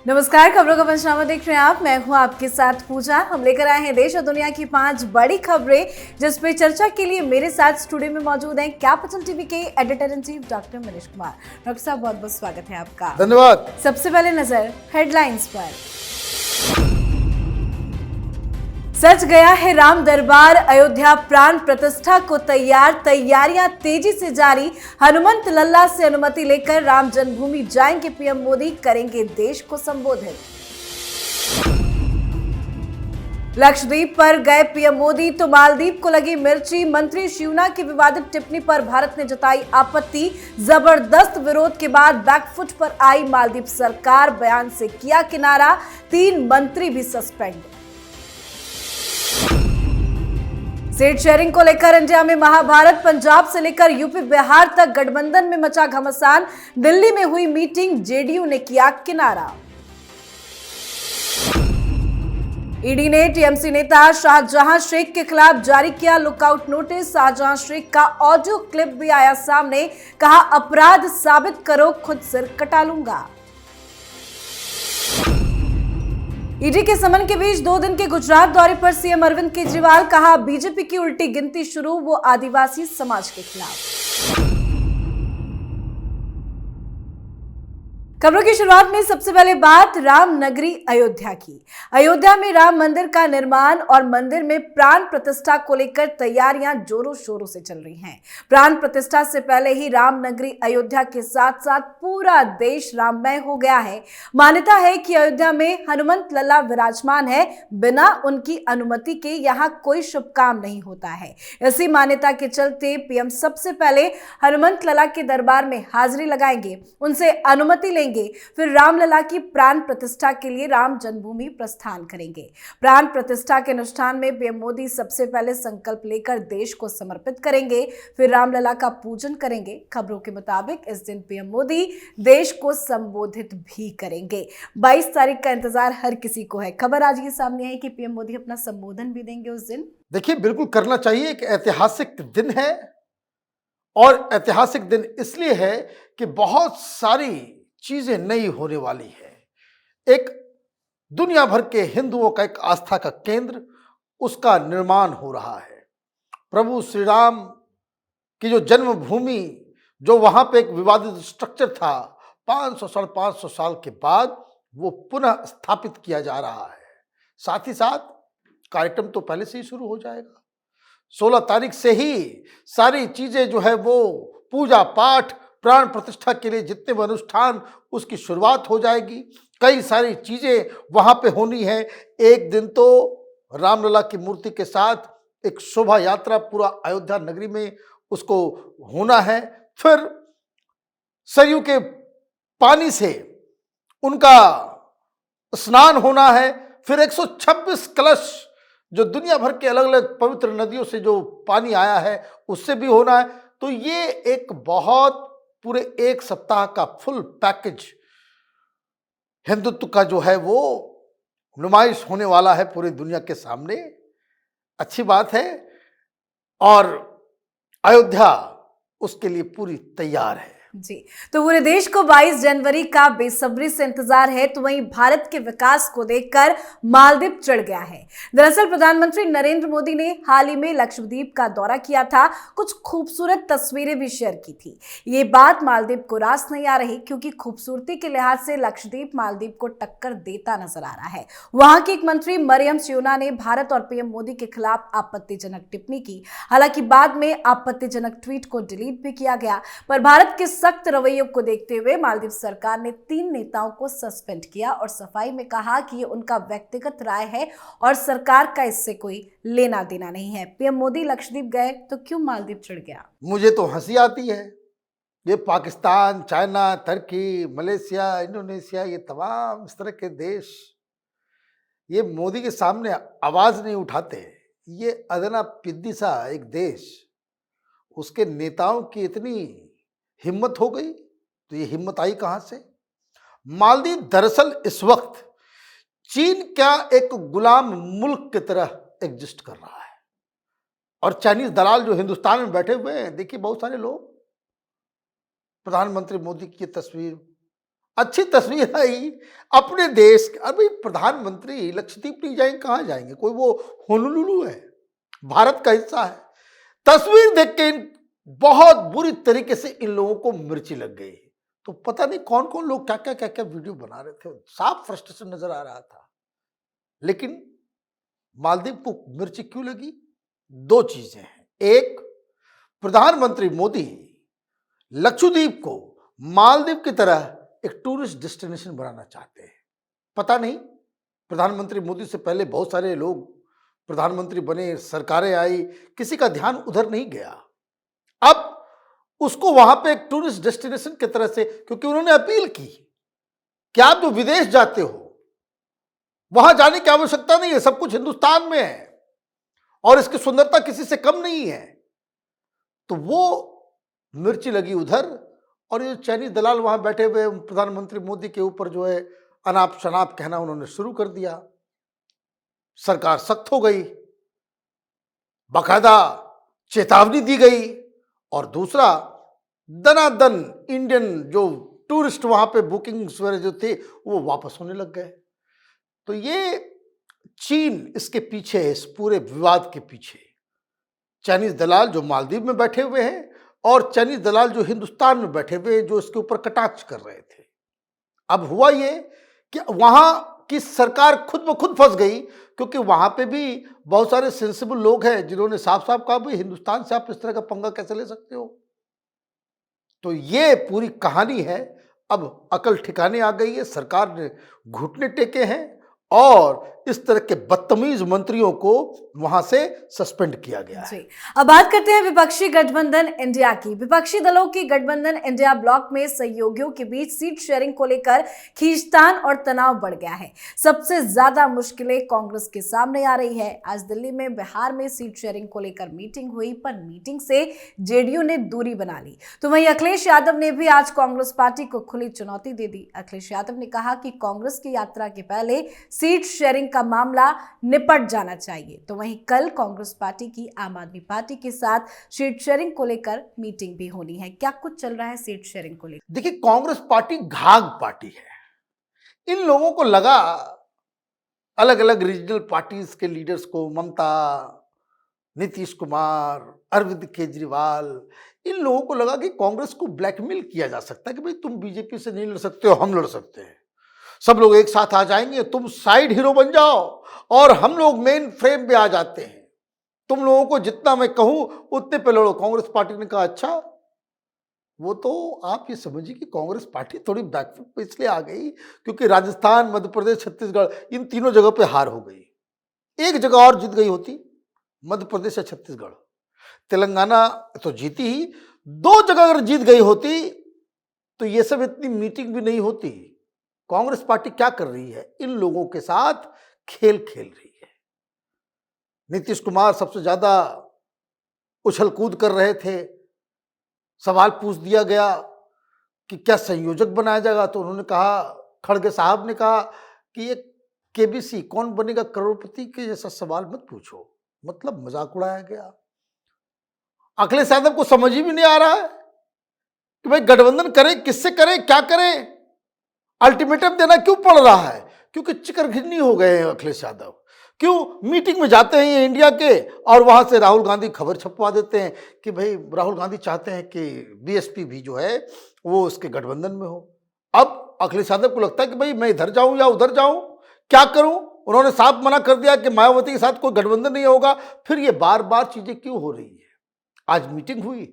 नमस्कार, खबरों का पंचनामा देख रहे हैं आप। मैं हूं आपके साथ पूजा। हम लेकर आए हैं देश और दुनिया की 5 बड़ी खबरें, जिस पे चर्चा के लिए मेरे साथ स्टूडियो में मौजूद हैं कैपिटल टीवी के editor in chief doctor Manish Kumar. Doctor साहब, बहुत बहुत स्वागत है आपका। धन्यवाद। सबसे पहले नजर हेडलाइंस पर। सज गया है राम दरबार, अयोध्या प्राण प्रतिष्ठा को तैयारियां तेजी से जारी। हनुमंत लल्ला से अनुमति लेकर राम जन्मभूमि जाएंगे पीएम मोदी, करेंगे देश को संबोधित। लक्षद्वीप पर गए पीएम मोदी तो मालदीव को लगी मिर्ची। मंत्री शिवना की विवादित टिप्पणी पर भारत ने जताई आपत्ति। जबरदस्त विरोध के बाद बैकफुट पर आई मालदीव सरकार, बयान से किया किनारा। 3 मंत्री भी सस्पेंड। सीट शेयरिंग को लेकर इंडिया में महाभारत, पंजाब से लेकर यूपी बिहार तक गठबंधन में मचा घमासान। दिल्ली में हुई मीटिंग, जेडीयू ने किया किनारा। ईडी ने टीएमसी नेता शाहजहां शेख के खिलाफ जारी किया लुकआउट नोटिस। शाहजहां शेख का ऑडियो क्लिप भी आया सामने, कहा अपराध साबित करो, खुद सिर कटा लूंगा। ईडी के समन के बीच 2 दिन के गुजरात दौरे पर सीएम अरविंद केजरीवाल, कहा बीजेपी की उल्टी गिनती शुरू, वो आदिवासी समाज के खिलाफ। खबरों की शुरुआत में सबसे पहले बात राम नगरी अयोध्या की। अयोध्या में राम मंदिर का निर्माण और मंदिर में प्राण प्रतिष्ठा को लेकर तैयारियां जोरों शोरों से चल रही हैं। प्राण प्रतिष्ठा से पहले ही राम नगरी अयोध्या के साथ साथ पूरा देश राममय हो गया है। मान्यता है कि अयोध्या में हनुमंत लल्ला विराजमान है, बिना उनकी अनुमति के यहां कोई शुभ काम नहीं होता है। इसी मान्यता के चलते पीएम सबसे पहले हनुमंत लल्ला के दरबार में हाजिरी लगाएंगे, उनसे अनुमति लेंगे, फिर रामलला की प्राण प्रतिष्ठा के लिए राम जन्मभूमि प्रस्थान करेंगे। प्राण प्रतिष्ठा के अनुष्ठान में पीएम मोदी सबसे पहले संकल्प लेकर देश को समर्पित करेंगे, फिर रामलला का पूजन करेंगे। खबरों के मुताबिक इस दिन पीएम मोदी देश को संबोधित भी करेंगे। 22 तारीख का इंतजार हर किसी को है। खबर आज ये सामने आई कि पीएम मोदी अपना संबोधन भी देंगे उस दिन। देखिए, बिल्कुल करना चाहिए। एक ऐतिहासिक दिन है, और ऐतिहासिक दिन इसलिए है कि बहुत सारी चीजें नई होने वाली है। एक दुनिया भर के हिंदुओं का एक आस्था का केंद्र, उसका निर्माण हो रहा है। प्रभु श्री राम की जो जन्मभूमि, जो वहां पे एक विवादित स्ट्रक्चर था, 500 साढ़े 500 साल के बाद वो पुनः स्थापित किया जा रहा है। साथ ही साथ कार्यक्रम तो पहले से ही शुरू हो जाएगा। 16 तारीख से ही सारी चीजें जो है वो पूजा पाठ, प्राण प्रतिष्ठा के लिए जितने भी अनुष्ठान, उसकी शुरुआत हो जाएगी। कई सारी चीजें वहां पे होनी है। एक दिन तो रामलला की मूर्ति के साथ एक शोभा यात्रा पूरा अयोध्या नगरी में उसको होना है। फिर सरयू के पानी से उनका स्नान होना है। फिर 126 कलश जो दुनिया भर के अलग अलग पवित्र नदियों से जो पानी आया है उससे भी होना है। तो ये एक बहुत पूरे 1 सप्ताह का फुल पैकेज हिंदुत्व का जो है वो नुमाइश होने वाला है पूरी दुनिया के सामने। अच्छी बात है, और अयोध्या उसके लिए पूरी तैयार है जी, तो पूरे देश को 22 जनवरी का बेसब्री से इंतजार है। तो वहीं भारत के विकास को देखकर मालदीव चढ़ गया है। दरअसल प्रधानमंत्री नरेंद्र मोदी ने हाल ही में लक्षद्वीप का दौरा किया था, कुछ खूबसूरत तस्वीरें भी शेयर की थी। ये बात मालदीव को रास नहीं आ रही, क्योंकि खूबसूरती के लिहाज से लक्षद्वीप मालदीव को टक्कर देता नजर आ रहा है। वहां की एक मंत्री मरियम शिवना ने भारत और पीएम मोदी के खिलाफ आपत्तिजनक टिप्पणी की। हालांकि बाद में आपत्तिजनक ट्वीट को डिलीट भी किया गया, पर भारत के सख्त रवैये को देखते हुए मालदीव सरकार ने 3 नेताओं को सस्पेंड किया और सफाई में कहा कि ये उनका व्यक्तिगत राय है और सरकार का इससे कोई लेना देना नहीं है। पीएम मोदी लक्षद्वीप गए तो क्यों मालदीव चढ़ गया? मुझे तो हंसी आती है। ये पाकिस्तान, चाइना, तुर्की, मलेशिया, इंडोनेशिया, ये तमाम इस तरह के देश ये मोदी के सामने आवाज नहीं उठाते। ये अदना पिद्दी सा एक देश, उसके नेताओं की इतनी हिम्मत हो गई, तो ये हिम्मत आई कहां से? मालदीव दरअसल इस वक्त चीन क्या एक गुलाम मुल्क की तरह एग्जिस्ट कर रहा है, और चाइनीज दलाल जो हिंदुस्तान में बैठे हुए हैं, देखिए बहुत सारे लोग, प्रधानमंत्री मोदी की तस्वीर अच्छी तस्वीर आई अपने देश की। अभी प्रधानमंत्री लक्षद्वीप नहीं जाएंगे, कहाँ जाएंगे? कोई वो होनोलुलु है, भारत का हिस्सा है। तस्वीर देख के बहुत बुरी तरीके से इन लोगों को मिर्ची लग गई। तो पता नहीं कौन कौन लोग क्या क्या वीडियो बना रहे थे, साफ फ्रस्ट्रेशन नजर आ रहा था। लेकिन मालदीव को मिर्ची क्यों लगी? दो चीजें हैं। एक, प्रधानमंत्री मोदी लक्षद्वीप को मालदीव की तरह एक टूरिस्ट डेस्टिनेशन बनाना चाहते हैं। पता नहीं, प्रधानमंत्री मोदी से पहले बहुत सारे लोग प्रधानमंत्री बने, सरकारें आई, किसी का ध्यान उधर नहीं गया। अब उसको वहां पे एक टूरिस्ट डेस्टिनेशन की तरह से, क्योंकि उन्होंने अपील की कि आप जो विदेश जाते हो वहां जाने की आवश्यकता नहीं है, सब कुछ हिंदुस्तान में है और इसकी सुंदरता किसी से कम नहीं है। तो वो मिर्ची लगी उधर, और ये चाइनीज दलाल वहां बैठे हुए प्रधानमंत्री मोदी के ऊपर जो है अनाप शनाप कहना उन्होंने शुरू कर दिया। सरकार सख्त हो गई, बाकायदा चेतावनी दी गई। और दूसरा, दनादन इंडियन जो टूरिस्ट वहां पे बुकिंग्स वगैरह जो थे वो वापस होने लग गए। तो ये चीन इसके पीछे है, इस पूरे विवाद के पीछे चाइनीज दलाल जो मालदीव में बैठे हुए हैं और चाइनीज दलाल जो हिंदुस्तान में बैठे हुए जो इसके ऊपर कटाक्ष कर रहे थे। अब हुआ ये कि वहां की सरकार खुद ब खुद फंस गई, क्योंकि वहां पे भी बहुत सारे सेंसिबल लोग हैं जिन्होंने साफ साफ कहा भाई हिंदुस्तान से आप इस तरह का पंगा कैसे ले सकते हो। तो ये पूरी कहानी है। अब अकल ठिकाने आ गई है, सरकार ने घुटने टेके हैं और इस तरह के बदतमीज मंत्रियों को वहां से सस्पेंड किया गया है। जी, अब बात करते हैं विपक्षी गठबंधन इंडिया की। विपक्षी दलों की गठबंधन इंडिया ब्लॉक में सहयोगियों के बीच सीट शेयरिंग को लेकर खींचतान और तनाव बढ़ गया है। सबसे ज्यादा मुश्किलें कांग्रेस के सामने आ रही है। आज दिल्ली में बिहार में सीट शेयरिंग को लेकर मीटिंग हुई, पर मीटिंग से जेडीयू ने दूरी बना ली। तो वहीं अखिलेश यादव ने भी आज कांग्रेस पार्टी को खुली चुनौती दे दी। अखिलेश यादव ने कहा कि कांग्रेस की यात्रा के पहले सीट शेयरिंग का मामला निपट जाना चाहिए। तो वहीं कल कांग्रेस पार्टी की आम आदमी पार्टी के साथ सीट शेयरिंग को लेकर मीटिंग भी होनी है। क्या कुछ चल रहा है सीट शेयरिंग को लेकर? देखिए, कांग्रेस पार्टी घाघ पार्टी है। इन लोगों को लगा, अलग अलग रीजनल पार्टीज के लीडर्स को, ममता, नीतीश कुमार, अरविंद केजरीवाल, इन लोगों को लगा कि कांग्रेस को ब्लैकमेल किया जा सकता है कि भाई तुम बीजेपी से नहीं लड़ सकते हो, हम लड़ सकते हैं, सब लोग एक साथ आ जाएंगे, तुम साइड हीरो बन जाओ और हम लोग मेन फ्रेम पे आ जाते हैं, तुम लोगों को जितना मैं कहूं उतने पे लड़ो। कांग्रेस पार्टी ने कहा अच्छा, वो तो आप ये समझिए कि कांग्रेस पार्टी थोड़ी बैकफुट पे इसलिए आ गई क्योंकि राजस्थान, मध्य प्रदेश, छत्तीसगढ़, इन तीनों जगह पे हार हो गई। एक जगह और जीत गई होती, मध्य प्रदेश या छत्तीसगढ़, तेलंगाना तो जीती ही, दो जगह अगर जीत गई होती तो ये सब इतनी मीटिंग भी नहीं होती। कांग्रेस पार्टी क्या कर रही है? इन लोगों के साथ खेल खेल रही है। नीतीश कुमार सबसे ज्यादा उछल कूद कर रहे थे, सवाल पूछ दिया गया कि क्या संयोजक बनाया जाएगा, तो उन्होंने कहा, खड़गे साहब ने कहा कि ये केबीसी कौन बनेगा करोड़पति के जैसा सवाल मत पूछो। मतलब मजाक उड़ाया गया। अखिलेश यादव को समझ ही भी नहीं आ रहा है कि भाई गठबंधन करें, किससे करें, क्या करें, अल्टीमेटम देना क्यों पड़ रहा है? क्योंकि चिकरघिन्नी हो गए हैं अखिलेश यादव। क्यों? मीटिंग में जाते हैं ये इंडिया के और वहां से राहुल गांधी खबर छपवा देते हैं कि भाई राहुल गांधी चाहते हैं कि बीएसपी भी जो है वो उसके गठबंधन में हो। अब अखिलेश यादव को लगता है कि भाई मैं इधर जाऊं या उधर जाऊं, क्या करूं? उन्होंने साफ मना कर दिया कि मायावती के साथ कोई गठबंधन नहीं होगा। फिर ये बार बार चीजें क्यों हो रही है? आज मीटिंग हुई,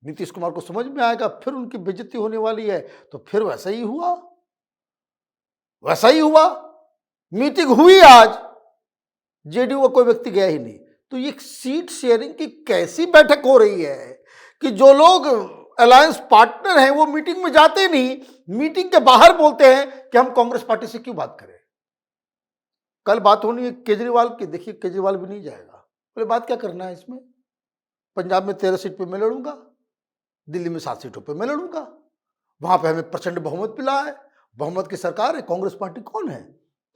नीतीश कुमार को समझ में आएगा, फिर उनकी बेइज्जती होने वाली है, तो फिर वैसा ही हुआ, वैसा ही हुआ। मीटिंग हुई आज, जेडीयू का कोई व्यक्ति गया ही नहीं। तो ये सीट शेयरिंग की कैसी बैठक हो रही है कि जो लोग अलायंस पार्टनर हैं वो मीटिंग में जाते नहीं, मीटिंग के बाहर बोलते हैं कि हम कांग्रेस पार्टी से क्यों बात करें। कल बात होनी है केजरीवाल की, देखिए केजरीवाल भी नहीं जाएगा। बोले बात क्या करना है इसमें, पंजाब में 13 सीट पे मैं लड़ूंगा, दिल्ली में 7 सीटों पे मैं लड़ूंगा, वहां पे हमें प्रचंड बहुमत मिला है, बहुमत की सरकार है, कांग्रेस पार्टी कौन है?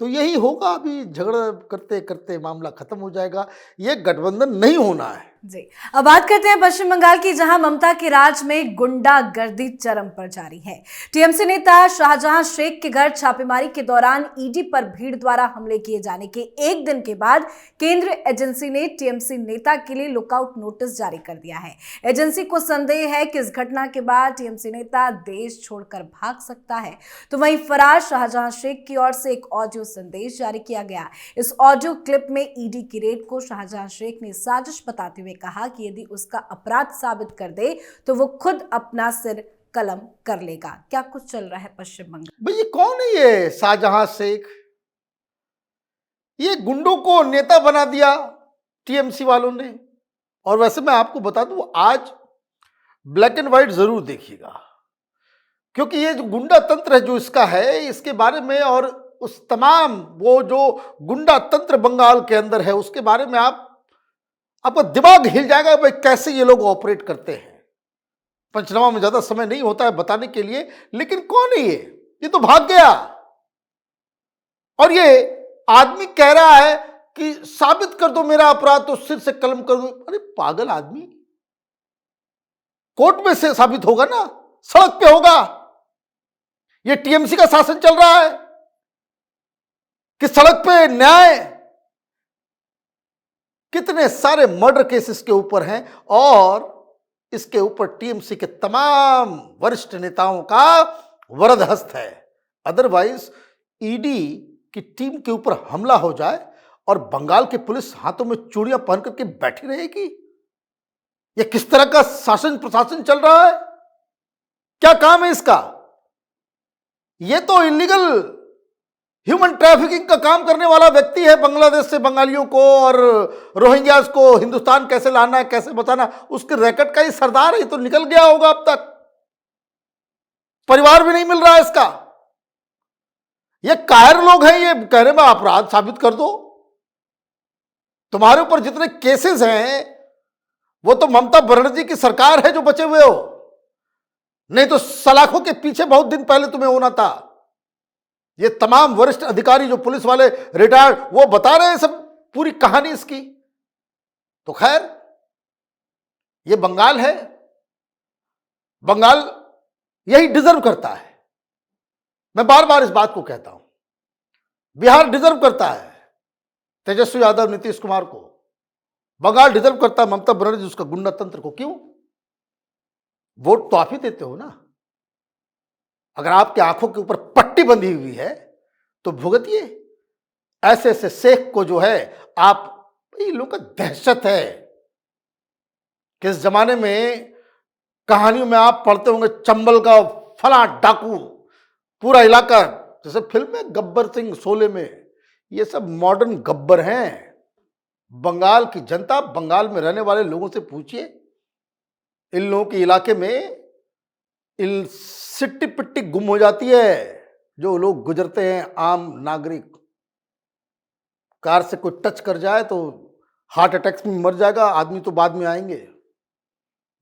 तो यही होगा, अभी झगड़ा करते करते मामला खत्म हो जाएगा। ये गठबंधन नहीं होना है। जी, अब बात करते हैं पश्चिम बंगाल की, जहां ममता के राज में गुंडागर्दी चरम पर जारी है। टीएमसी नेता शाहजहां शेख के घर छापेमारी के दौरान ईडी पर भीड़ द्वारा हमले किए जाने के एक दिन के बाद केंद्रीय एजेंसी ने टीएमसी नेता के लिए लुकआउट नोटिस जारी कर दिया है। एजेंसी को संदेह है कि इस घटना के बाद टीएमसी नेता देश छोड़कर भाग सकता है। तो वहीं फरार शाहजहां शेख की ओर से एक ऑडियो संदेश जारी किया गया। इस ऑडियो क्लिप में ईडी की रेड को शाहजहां शेख ने साजिश बताते हुए कहा कि यदि उसका अपराध साबित कर दे तो वो खुद अपना सिर कलम कर लेगा। क्या कुछ चल रहा है पश्चिम बंगाल? भाई ये कौन है ये शाहजहां शेख? ये गुंडों को नेता बना दिया टीएमसी वालों ने। और वैसे मैं आपको बता दूं, आज ब्लैक एंड व्हाइट जरूर देखिएगा, क्योंकि ये जो गुंडा तंत्र है जो इसका है, इसके बारे में और उस तमाम वो जो गुंडा तंत्र बंगाल के अंदर है उसके बारे में आपका दिमाग हिल जाएगा भाई कैसे ये लोग ऑपरेट करते हैं। पंचनामा में ज्यादा समय नहीं होता है बताने के लिए, लेकिन कौन है ये तो भाग गया। और ये आदमी कह रहा है कि साबित कर दो मेरा अपराध तो सिर से कलम कर दो। अरे पागल आदमी, कोर्ट में से साबित होगा ना, सड़क पे होगा। ये टीएमसी का शासन चल रहा है कि सड़क पे न्याय। कितने सारे मर्डर केसेस के ऊपर हैं और इसके ऊपर टीएमसी के तमाम वरिष्ठ नेताओं का वरद हस्त है। अदरवाइज ईडी की टीम के ऊपर हमला हो जाए और बंगाल की पुलिस हाथों में चूड़ियां पहन करके बैठी रहेगी। यह किस तरह का शासन प्रशासन चल रहा है? क्या काम है इसका? यह तो इलीगल ह्यूमन ट्रैफिकिंग का काम करने वाला व्यक्ति है। बांग्लादेश से बंगालियों को और रोहिंग्यास को हिंदुस्तान कैसे लाना है, कैसे बचाना, उसके रैकेट का ही सरदार है। तो निकल गया होगा अब तक, परिवार भी नहीं मिल रहा है इसका। ये कायर लोग हैं, ये कह रहे हैं अपराध साबित कर दो। तुम्हारे ऊपर जितने केसेस हैं वो तो ममता बनर्जी की सरकार है जो बचे हुए हो, नहीं तो सलाखों के पीछे बहुत दिन पहले तुम्हें होना था। ये तमाम वरिष्ठ अधिकारी जो पुलिस वाले रिटायर्ड, वो बता रहे हैं सब पूरी कहानी इसकी। तो खैर ये बंगाल है, बंगाल यही डिजर्व करता है। मैं बार बार इस बात को कहता हूं, बिहार डिजर्व करता है तेजस्वी यादव, नीतीश कुमार को। बंगाल डिजर्व करता है ममता बनर्जी, उसका गुंडा तंत्र को। क्यों? वोट तो आप ही देते हो ना। अगर आपकी आंखों के ऊपर पट्टी बंधी हुई है तो भुगतिए। ऐसे ऐसे शेख को जो है आप, ये लोगों का दहशत है। किस जमाने में कहानियों में आप पढ़ते होंगे, चंबल का फला डाकू, पूरा इलाका, जैसे फिल्म में गब्बर सिंह, शोले में, ये सब मॉडर्न गब्बर हैं। बंगाल की जनता, बंगाल में रहने वाले लोगों से पूछिए, इन लोगों के इलाके में इन सिट्टी पिट्टी गुम हो जाती है। जो लोग गुजरते हैं, आम नागरिक, कार से कोई टच कर जाए तो हार्ट अटैक में मर जाएगा आदमी, तो बाद में आएंगे।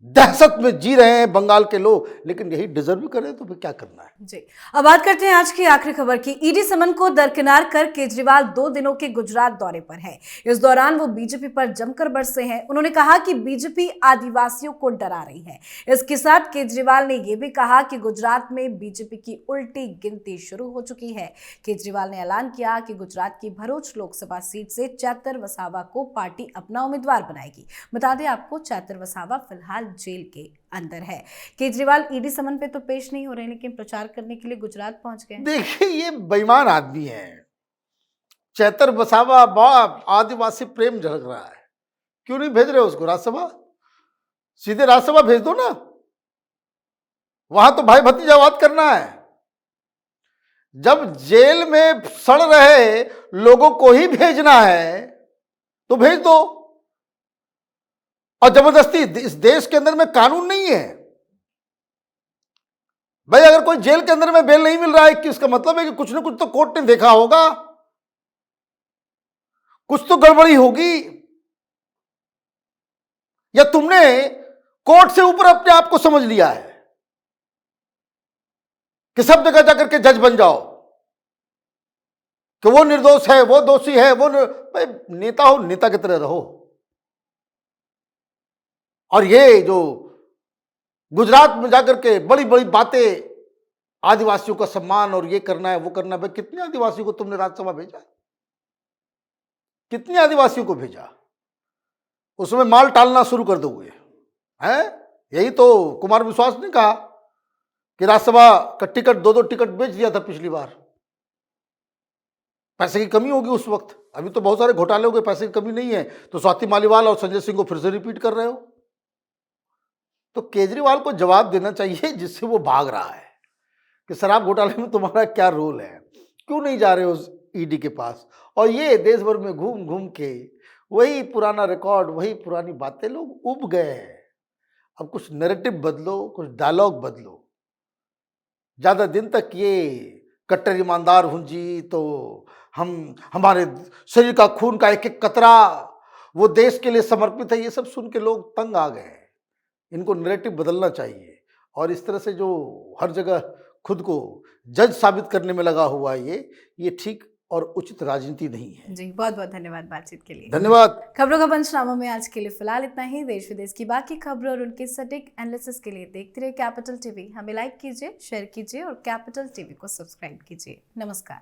दहशत में जी रहे हैं बंगाल के लोग, लेकिन यही डिजर्व करें तो फिर क्या करना है। जी, अब बात करते हैं आज की आखिरी खबर की। ईडी समन को दरकिनार कर केजरीवाल 2 दिनों के गुजरात दौरे पर है। इस दौरान वो बीजेपी पर जमकर बरसे हैं। उन्होंने कहा कि बीजेपी आदिवासियों को डरा रही है। इसके साथ केजरीवाल ने यह भी कहा कि गुजरात में बीजेपी की उल्टी गिनती शुरू हो चुकी है। केजरीवाल ने ऐलान किया कि गुजरात की भरूच लोकसभा सीट से चैतर वसावा को पार्टी अपना उम्मीदवार बनाएगी। बता दें आपको, चैतर वसावा फिलहाल जेल के अंदर है। केजरीवाल ईडी समन पे तो पेश नहीं हो रहे, लेकिन प्रचार करने के लिए गुजरात पहुंच गए। देखिए ये बेईमान आदमी है चैतर वसावा, बहुत आदिवासी प्रेम झलक रहा है। क्यों नहीं भेज रहे उसको राज्यसभा? सीधे राज्यसभा भेज दो ना, वहां तो भाई भतीजावाद करना है। जब जेल में सड़ रहे लोगों को ही भेजना है तो भेज दो। और जबरदस्ती, इस देश के अंदर में कानून नहीं है भाई। अगर कोई जेल के अंदर में बेल नहीं मिल रहा है कि उसका मतलब है कि कुछ ना कुछ तो कोर्ट ने देखा होगा, कुछ तो गड़बड़ी होगी, या तुमने कोर्ट से ऊपर अपने आप को समझ लिया है कि सब जगह जाकर के जज बन जाओ। कि वो निर्दोष है, वो दोषी है, भाई नेता हो, नेता की तरह रहो। और ये जो गुजरात में जाकर के बड़ी बड़ी बातें, आदिवासियों का सम्मान और ये करना है वो करना है, भाई कितने आदिवासियों को तुमने राज्यसभा भेजा? कितने आदिवासियों को भेजा? उसमें माल टालना शुरू कर दोगे हैं? यही तो कुमार विश्वास ने कहा कि राज्यसभा का टिकट, 2-2 टिकट बेच दिया था पिछली बार। पैसे की कमी होगी उस वक्त, अभी तो बहुत सारे घोटाले हो गए, पैसे की कमी नहीं है, तो स्वाति मालीवाल और संजय सिंह को फिर से रिपीट कर रहे हो। तो केजरीवाल को जवाब देना चाहिए जिससे वो भाग रहा है कि शराब घोटाले में तुम्हारा क्या रोल है, क्यों नहीं जा रहे हो उस ईडी के पास? और ये देश भर में घूम घूम के वही पुराना रिकॉर्ड, वही पुरानी बातें, लोग उब गए हैं। अब कुछ नैरेटिव बदलो, कुछ डायलॉग बदलो। ज्यादा दिन तक ये कट्टर ईमानदार हूं जी, तो हमारे शरीर का खून का एक एक कतरा वो देश के लिए समर्पित है, ये सब सुन के लोग तंग आ गए हैं। इनको नैरेटिव बदलना चाहिए। और इस तरह से जो हर जगह खुद को जज साबित करने में लगा हुआ है, ये ठीक और उचित राजनीति नहीं है। जी, बहुत बहुत धन्यवाद बातचीत के लिए। धन्यवाद। खबरों का पंचनामा में आज के लिए फिलहाल इतना ही। देश विदेश की बाकी खबरों और उनके सटीक एनालिसिस के लिए देखते रहिए कैपिटल टीवी। हमें लाइक कीजिए, शेयर कीजिए और कैपिटल टीवी को सब्सक्राइब कीजिए। नमस्कार।